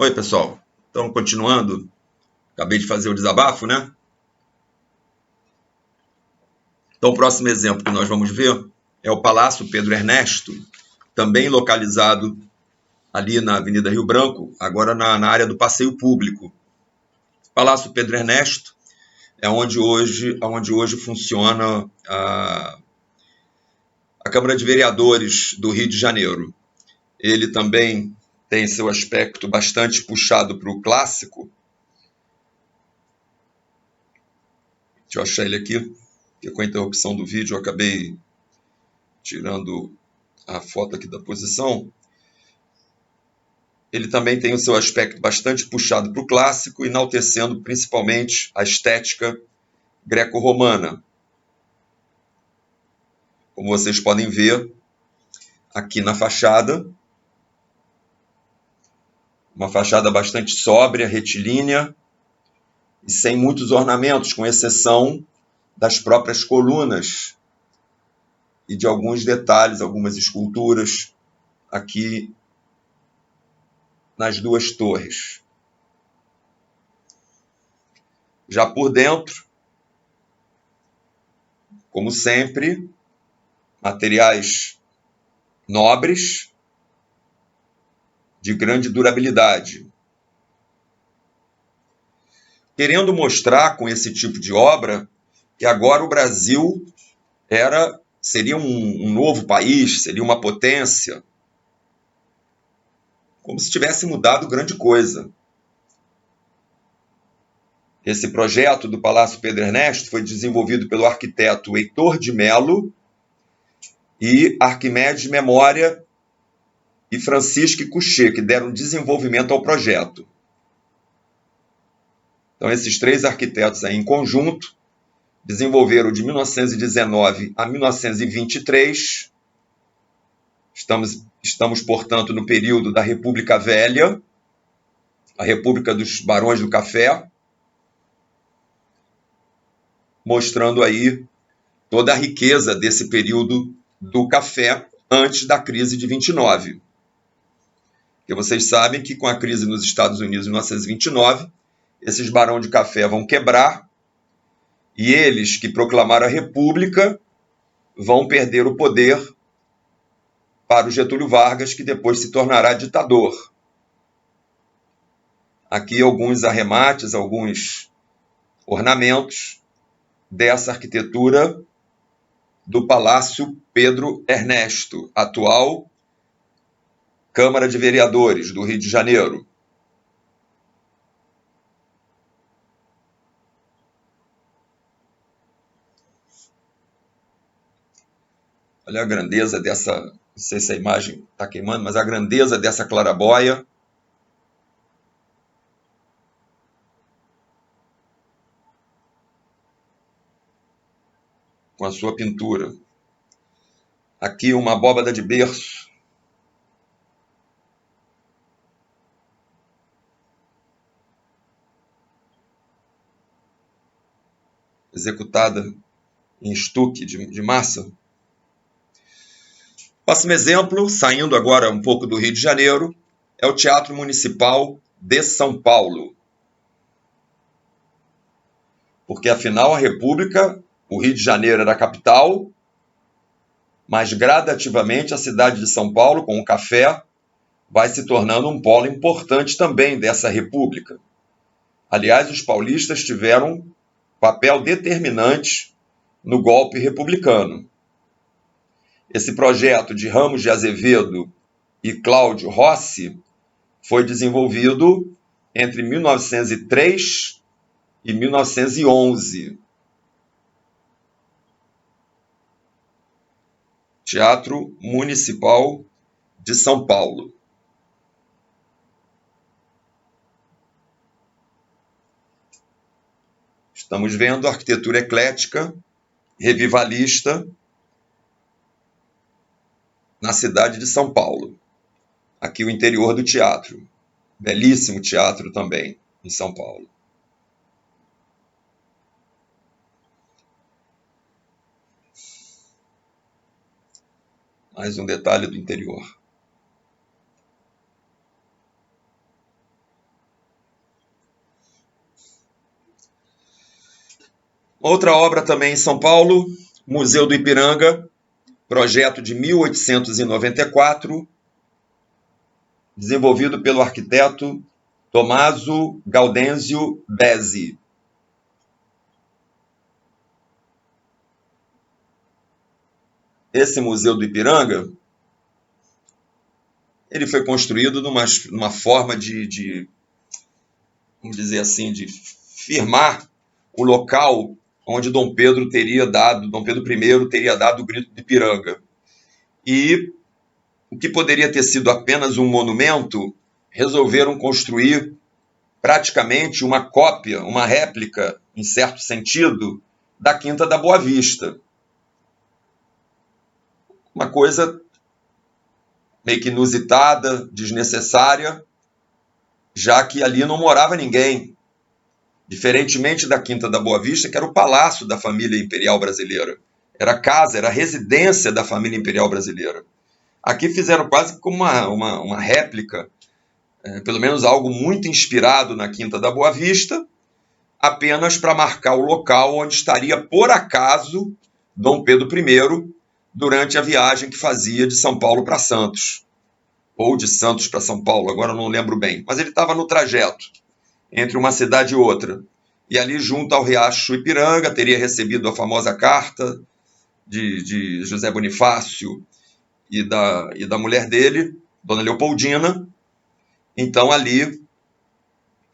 Oi, pessoal. Então, continuando, acabei de fazer o desabafo, né? Então, o próximo exemplo que nós vamos ver é o Palácio Pedro Ernesto, também localizado ali na Avenida Rio Branco, agora na área do passeio público. Palácio Pedro Ernesto é onde hoje funciona a Câmara de Vereadores do Rio de Janeiro. Ele também tem seu aspecto bastante puxado para o clássico. Deixa eu achar ele aqui, porque com a interrupção do vídeo eu acabei tirando a foto aqui da posição. Ele também tem o seu aspecto bastante puxado para o clássico, enaltecendo principalmente a estética greco-romana. Como vocês podem ver aqui na fachada, uma fachada bastante sóbria, retilínea e sem muitos ornamentos, com exceção das próprias colunas e de alguns detalhes, algumas esculturas aqui nas duas torres. Já por dentro, como sempre, materiais nobres, de grande durabilidade. Querendo mostrar com esse tipo de obra que agora o Brasil seria um novo país, seria uma potência, como se tivesse mudado grande coisa. Esse projeto do Palácio Pedro Ernesto foi desenvolvido pelo arquiteto Heitor de Mello e Arquimedes Memória e Francisque Couchet, que deram desenvolvimento ao projeto. Então, esses três arquitetos aí, em conjunto, desenvolveram de 1919 a 1923. Estamos, portanto, no período da República Velha, a República dos Barões do Café, mostrando aí toda a riqueza desse período do café antes da crise de 29. Porque vocês sabem que com a crise nos Estados Unidos em 1929, esses barões de café vão quebrar e eles que proclamaram a República vão perder o poder para o Getúlio Vargas, que depois se tornará ditador. Aqui alguns arremates, alguns ornamentos dessa arquitetura do Palácio Pedro Ernesto, atual Câmara de Vereadores do Rio de Janeiro. Olha a grandeza dessa, não sei se a imagem está queimando, mas a grandeza dessa clarabóia. Com a sua pintura. Aqui uma abóbada de berço. Executada em estuque de massa. Próximo exemplo, saindo agora um pouco do Rio de Janeiro, é o Teatro Municipal de São Paulo. Porque, afinal, a República, o Rio de Janeiro era a capital, mas gradativamente a cidade de São Paulo, com o café, vai se tornando um polo importante também dessa república. Aliás, os paulistas tiveram papel determinante no golpe republicano. Esse projeto de Ramos de Azevedo e Cláudio Rossi foi desenvolvido entre 1903 e 1911. Teatro Municipal de São Paulo. Estamos vendo a arquitetura eclética, revivalista, na cidade de São Paulo. Aqui o interior do teatro. Belíssimo teatro também, em São Paulo. Mais um detalhe do interior. Outra obra também em São Paulo, Museu do Ipiranga, projeto de 1894, desenvolvido pelo arquiteto Tommaso Gaudenzio Bezzi. Esse Museu do Ipiranga, ele foi construído numa forma vamos dizer assim, de firmar o local onde Dom Pedro I teria dado o grito de Ipiranga. E o que poderia ter sido apenas um monumento, resolveram construir praticamente uma cópia, uma réplica, em certo sentido, da Quinta da Boa Vista. Uma coisa meio que inusitada, desnecessária, já que ali não morava ninguém. Diferentemente da Quinta da Boa Vista, que era o palácio da família imperial brasileira. Era a casa, era a residência da família imperial brasileira. Aqui fizeram quase como uma réplica, pelo menos algo muito inspirado na Quinta da Boa Vista, apenas para marcar o local onde estaria, por acaso, Dom Pedro I durante a viagem que fazia de São Paulo para Santos. Ou de Santos para São Paulo, agora eu não lembro bem. Mas ele estava no trajeto entre uma cidade e outra. E ali, junto ao Riacho Ipiranga, teria recebido a famosa carta de José Bonifácio e da mulher dele, Dona Leopoldina. Então, ali,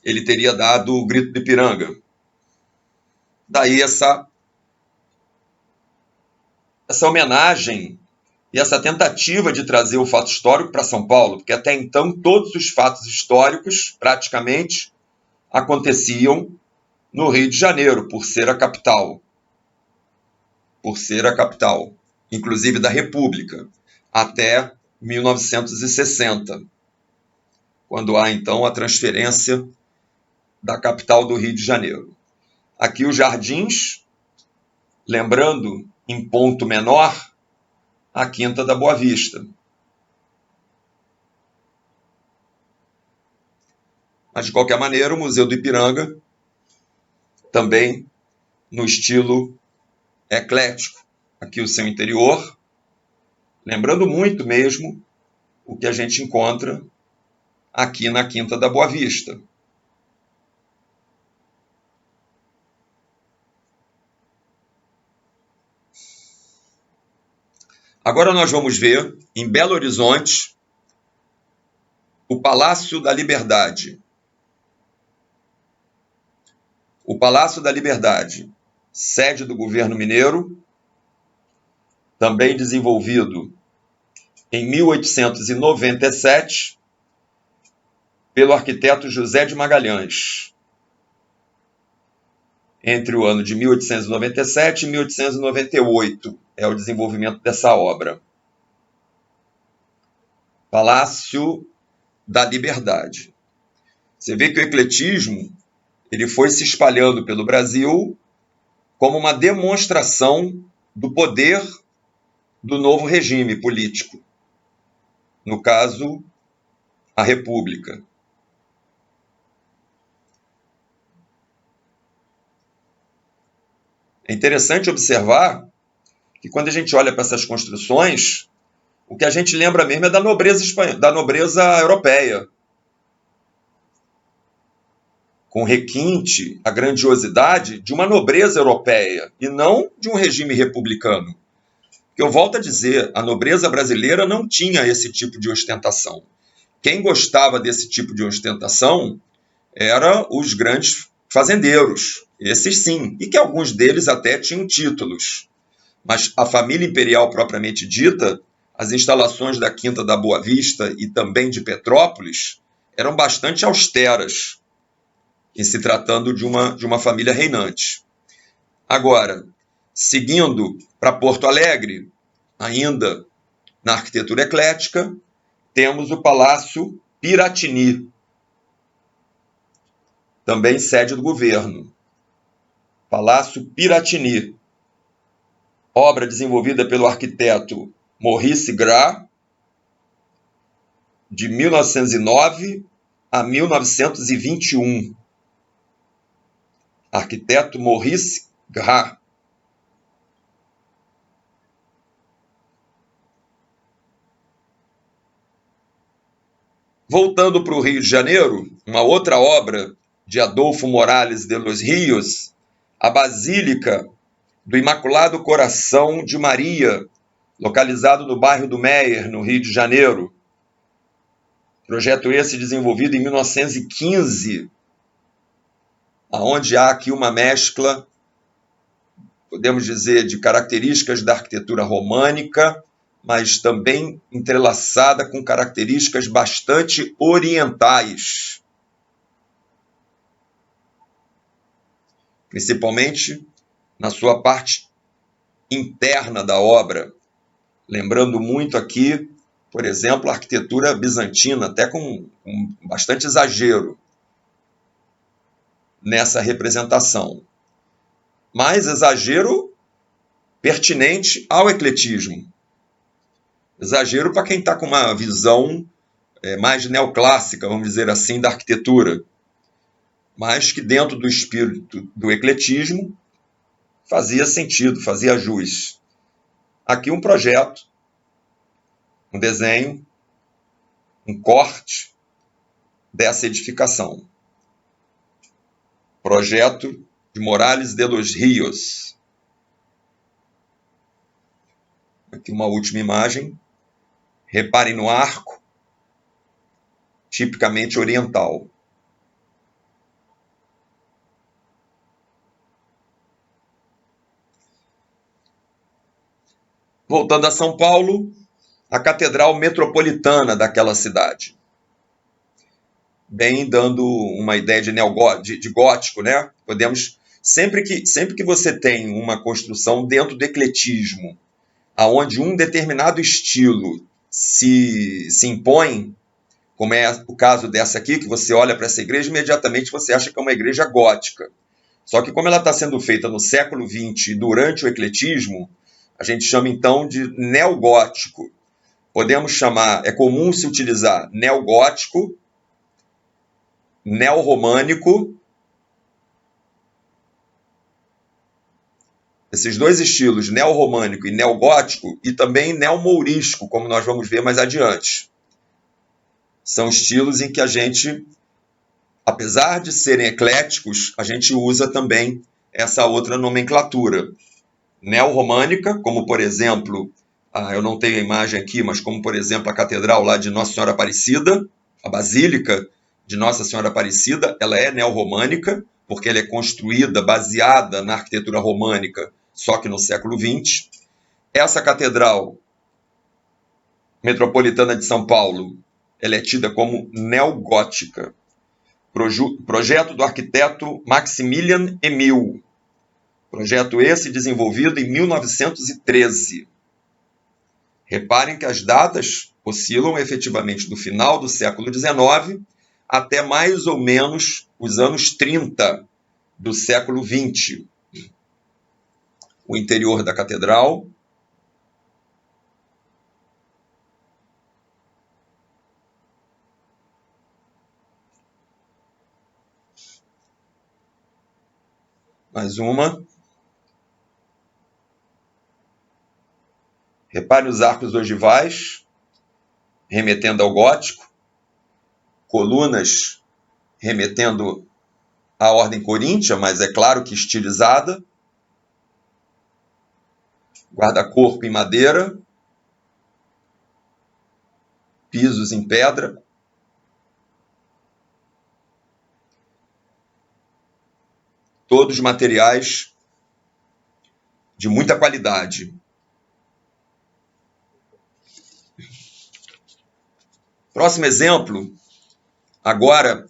ele teria dado o grito de Ipiranga. Daí essa homenagem e essa tentativa de trazer o fato histórico para São Paulo, porque até então todos os fatos históricos, praticamente, aconteciam no Rio de Janeiro, por ser a capital. Inclusive da República, até 1960, quando há então a transferência da capital do Rio de Janeiro. Aqui os Jardins, lembrando, em ponto menor, a Quinta da Boa Vista. Mas, de qualquer maneira, o Museu do Ipiranga, também no estilo eclético. Aqui o seu interior, lembrando muito mesmo o que a gente encontra aqui na Quinta da Boa Vista. Agora nós vamos ver, em Belo Horizonte, o Palácio da Liberdade. O Palácio da Liberdade, sede do governo mineiro, também desenvolvido em 1897 pelo arquiteto José de Magalhães, entre o ano de 1897 e 1898, é o desenvolvimento dessa obra. Palácio da Liberdade. Você vê que o ecletismo ele foi se espalhando pelo Brasil como uma demonstração do poder do novo regime político, no caso, a República. É interessante observar que quando a gente olha para essas construções, o que a gente lembra mesmo é da nobreza europeia, com requinte, a grandiosidade de uma nobreza europeia e não de um regime republicano. Eu volto a dizer, a nobreza brasileira não tinha esse tipo de ostentação. Quem gostava desse tipo de ostentação eram os grandes fazendeiros, esses sim, e que alguns deles até tinham títulos. Mas a família imperial propriamente dita, as instalações da Quinta da Boa Vista e também de Petrópolis eram bastante austeras, em se tratando de uma família reinante. Agora, seguindo para Porto Alegre, ainda na arquitetura eclética, temos o Palácio Piratini, também sede do governo. Palácio Piratini, obra desenvolvida pelo arquiteto Maurice Gras, de 1909 a 1921. Arquiteto Maurice Gras. Voltando para o Rio de Janeiro, uma outra obra de Adolfo Morales de los Rios, a Basílica do Imaculado Coração de Maria, localizado no bairro do Meier, no Rio de Janeiro. Projeto esse desenvolvido em 1915, onde há aqui uma mescla, podemos dizer, de características da arquitetura românica, mas também entrelaçada com características bastante orientais, principalmente na sua parte interna da obra, lembrando muito aqui, por exemplo, a arquitetura bizantina, até com bastante exagero nessa representação, mas exagero pertinente ao ecletismo. Exagero para quem está com uma visão mais neoclássica, vamos dizer assim, da arquitetura, mas que dentro do espírito do ecletismo fazia sentido, fazia jus. Aqui um projeto, um desenho, um corte dessa edificação. Projeto de Morales de los Rios. Aqui uma última imagem. Reparem no arco, tipicamente oriental. Voltando a São Paulo, a Catedral Metropolitana daquela cidade. Bem dando uma ideia de gótico, né? Podemos, sempre que você tem uma construção dentro do ecletismo, aonde um determinado estilo se impõe, como é o caso dessa aqui, que você olha para essa igreja, imediatamente você acha que é uma igreja gótica. Só que como ela está sendo feita no século XX, durante o ecletismo, a gente chama então de neogótico. Podemos chamar, é comum se utilizar neogótico, neorromânico. Esses dois estilos, neorromânico e neogótico, e também neomourisco, como nós vamos ver mais adiante. São estilos em que a gente, apesar de serem ecléticos, a gente usa também essa outra nomenclatura. Neorromânica, como por exemplo, eu não tenho a imagem aqui, mas como por exemplo a catedral lá de Nossa Senhora Aparecida, a Basílica de Nossa Senhora Aparecida, ela é neorromânica, porque ela é construída, baseada na arquitetura românica, só que no século XX. Essa catedral metropolitana de São Paulo, ela é tida como neogótica. Projeto do arquiteto Maximilian Emil. Projeto esse desenvolvido em 1913. Reparem que as datas oscilam efetivamente do final do século XIX até mais ou menos os anos 30 do século XX. O interior da catedral. Mais uma. Repare os arcos ogivais, remetendo ao gótico. Colunas, remetendo à ordem coríntia, mas é claro que estilizada. Guarda-corpo em madeira. Pisos em pedra. Todos materiais de muita qualidade. Próximo exemplo, agora,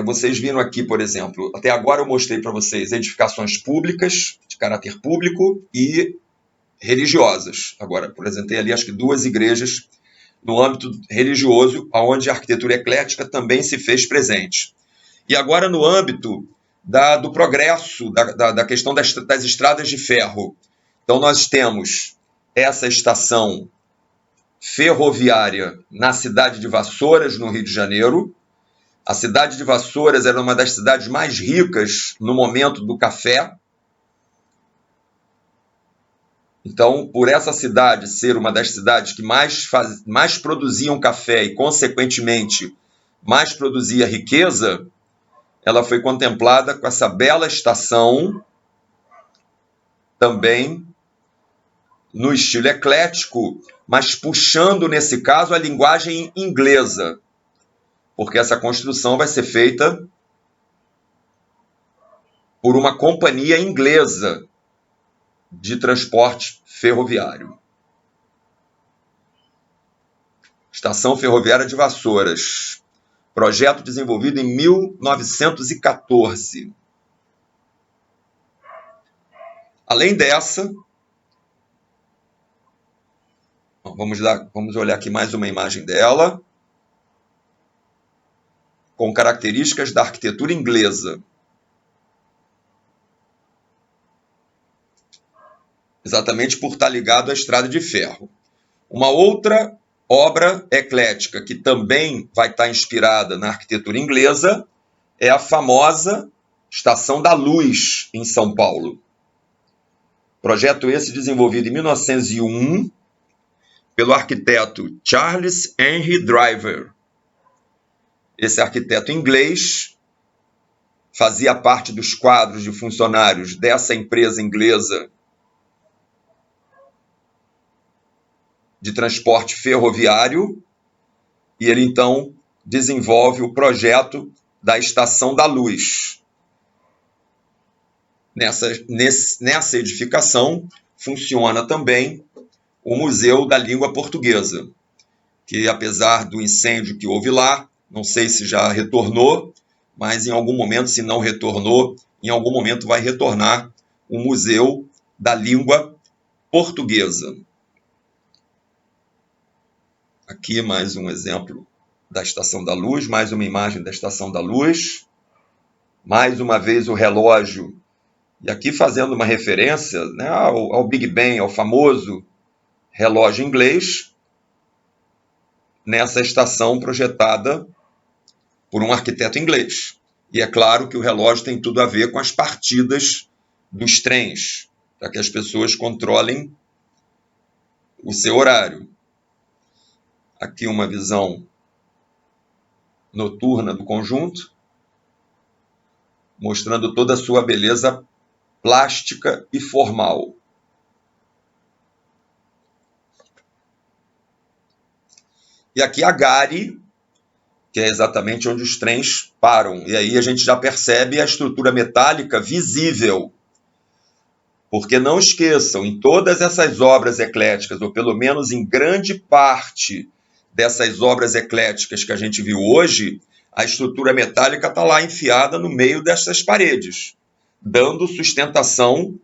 vocês viram aqui, por exemplo, até agora eu mostrei para vocês edificações públicas, de caráter público e religiosas. Agora, apresentei ali acho que 2 igrejas no âmbito religioso, onde a arquitetura eclética também se fez presente. E agora no âmbito do progresso, da questão das estradas de ferro. Então nós temos essa estação ferroviária na cidade de Vassouras, no Rio de Janeiro. A cidade de Vassouras era uma das cidades mais ricas no momento do café. Então, por essa cidade ser uma das cidades que mais produziam café e, consequentemente, mais produzia riqueza, ela foi contemplada com essa bela estação, também no estilo eclético, mas puxando, nesse caso, a linguagem inglesa, porque essa construção vai ser feita por uma companhia inglesa de transporte ferroviário. Estação Ferroviária de Vassouras. Projeto desenvolvido em 1914. Além dessa, vamos olhar aqui mais uma imagem dela, com características da arquitetura inglesa. Exatamente por estar ligado à estrada de ferro. Uma outra obra eclética que também vai estar inspirada na arquitetura inglesa é a famosa Estação da Luz, em São Paulo. Projeto esse desenvolvido em 1901 pelo arquiteto Charles Henry Driver. Esse arquiteto inglês fazia parte dos quadros de funcionários dessa empresa inglesa de transporte ferroviário, e ele então desenvolve o projeto da Estação da Luz. Nessa edificação funciona também o Museu da Língua Portuguesa, que apesar do incêndio que houve lá, não sei se já retornou, mas em algum momento, se não retornou, em algum momento vai retornar o Museu da Língua Portuguesa. Aqui mais um exemplo da Estação da Luz, mais uma imagem da Estação da Luz. Mais uma vez o relógio, e aqui fazendo uma referência, né, ao Big Ben, ao famoso relógio inglês, nessa estação projetada por um arquiteto inglês. E é claro que o relógio tem tudo a ver com as partidas dos trens, para que as pessoas controlem o seu horário. Aqui uma visão noturna do conjunto, mostrando toda a sua beleza plástica e formal. E aqui a Gare, que é exatamente onde os trens param. E aí a gente já percebe a estrutura metálica visível. Porque não esqueçam, em todas essas obras ecléticas, ou pelo menos em grande parte dessas obras ecléticas que a gente viu hoje, a estrutura metálica está lá enfiada no meio dessas paredes, dando sustentação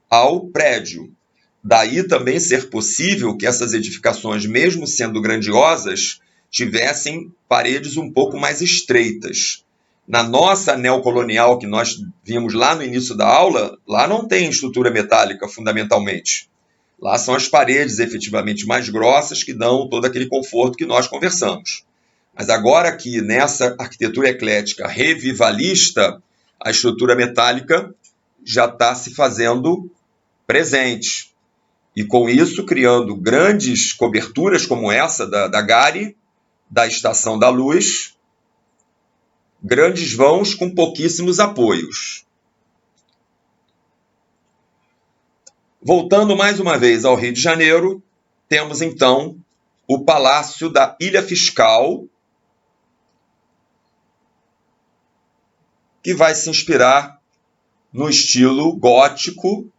ao prédio. Daí também ser possível que essas edificações, mesmo sendo grandiosas, tivessem paredes um pouco mais estreitas. Na nossa neocolonial, que nós vimos lá no início da aula, lá não tem estrutura metálica, fundamentalmente. Lá são as paredes efetivamente mais grossas que dão todo aquele conforto que nós conversamos. Mas agora aqui, nessa arquitetura eclética revivalista, a estrutura metálica já está se fazendo presente. E com isso, criando grandes coberturas como essa da Gare, da Estação da Luz, grandes vãos com pouquíssimos apoios. Voltando mais uma vez ao Rio de Janeiro, temos então o Palácio da Ilha Fiscal, que vai se inspirar no estilo gótico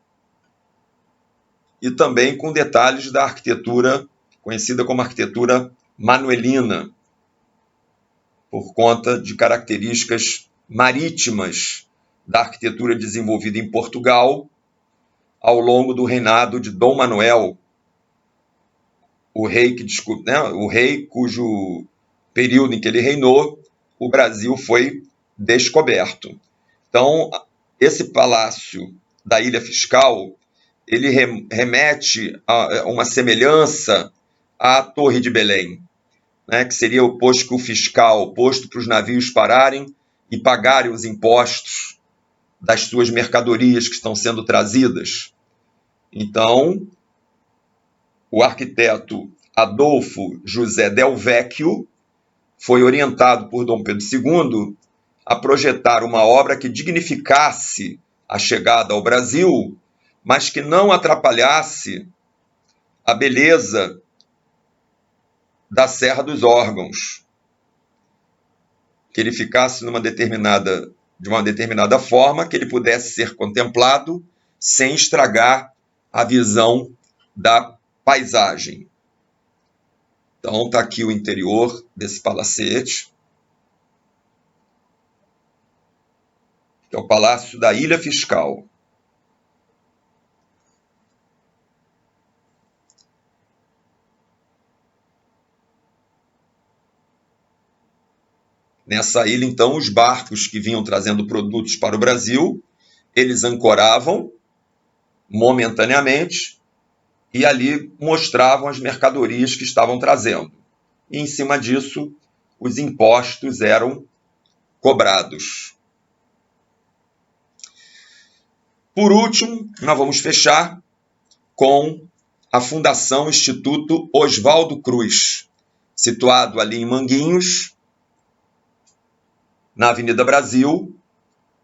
e também com detalhes da arquitetura conhecida como arquitetura manuelina, por conta de características marítimas da arquitetura desenvolvida em Portugal ao longo do reinado de Dom Manuel, o rei cujo período em que ele reinou, o Brasil foi descoberto. Então, esse palácio da Ilha Fiscal, ele remete a uma semelhança à Torre de Belém, né, que seria o posto que o fiscal, posto para os navios pararem e pagarem os impostos das suas mercadorias que estão sendo trazidas. Então, o arquiteto Adolfo José Del Vecchio foi orientado por Dom Pedro II a projetar uma obra que dignificasse a chegada ao Brasil, mas que não atrapalhasse a beleza da Serra dos Órgãos, que ele ficasse de uma determinada forma, que ele pudesse ser contemplado sem estragar a visão da paisagem. Então está aqui o interior desse palacete, que é o Palácio da Ilha Fiscal. Nessa ilha, então, os barcos que vinham trazendo produtos para o Brasil, eles ancoravam momentaneamente e ali mostravam as mercadorias que estavam trazendo. E, em cima disso, os impostos eram cobrados. Por último, nós vamos fechar com a Fundação Instituto Oswaldo Cruz, situado ali em Manguinhos, na Avenida Brasil,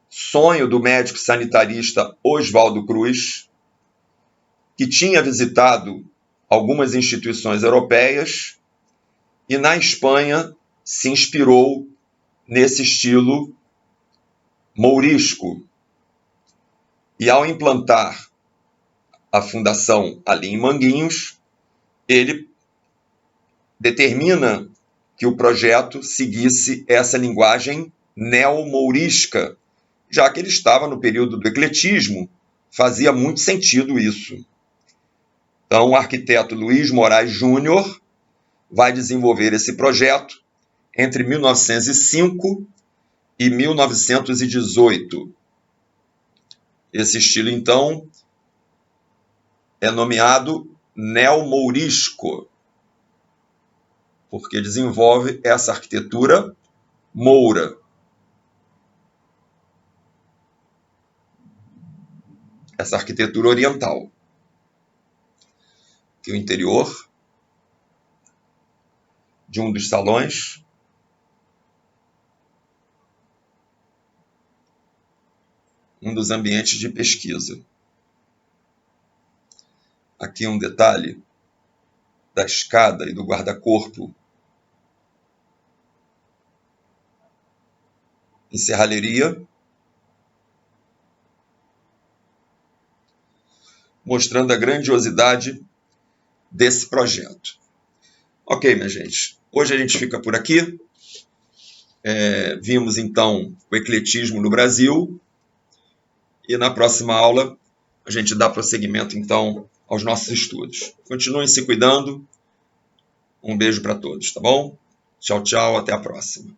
sonho do médico sanitarista Oswaldo Cruz, que tinha visitado algumas instituições europeias e na Espanha se inspirou nesse estilo mourisco. E ao implantar a fundação ali em Manguinhos, ele determina que o projeto seguisse essa linguagem neo-mourisca, já que ele estava no período do ecletismo, fazia muito sentido isso. Então, o arquiteto Luiz Moraes Júnior vai desenvolver esse projeto entre 1905 e 1918. Esse estilo, então, é nomeado neo-mourisco, porque desenvolve essa arquitetura moura. Essa arquitetura oriental. Aqui o interior de um dos salões. Um dos ambientes de pesquisa. Aqui um detalhe da escada e do guarda-corpo em serralheria, mostrando a grandiosidade desse projeto. Ok, minha gente. Hoje a gente fica por aqui. Vimos, então, o ecletismo no Brasil. E na próxima aula a gente dá prosseguimento, então, aos nossos estudos. Continuem se cuidando. Um beijo para todos, tá bom? Tchau, tchau. Até a próxima.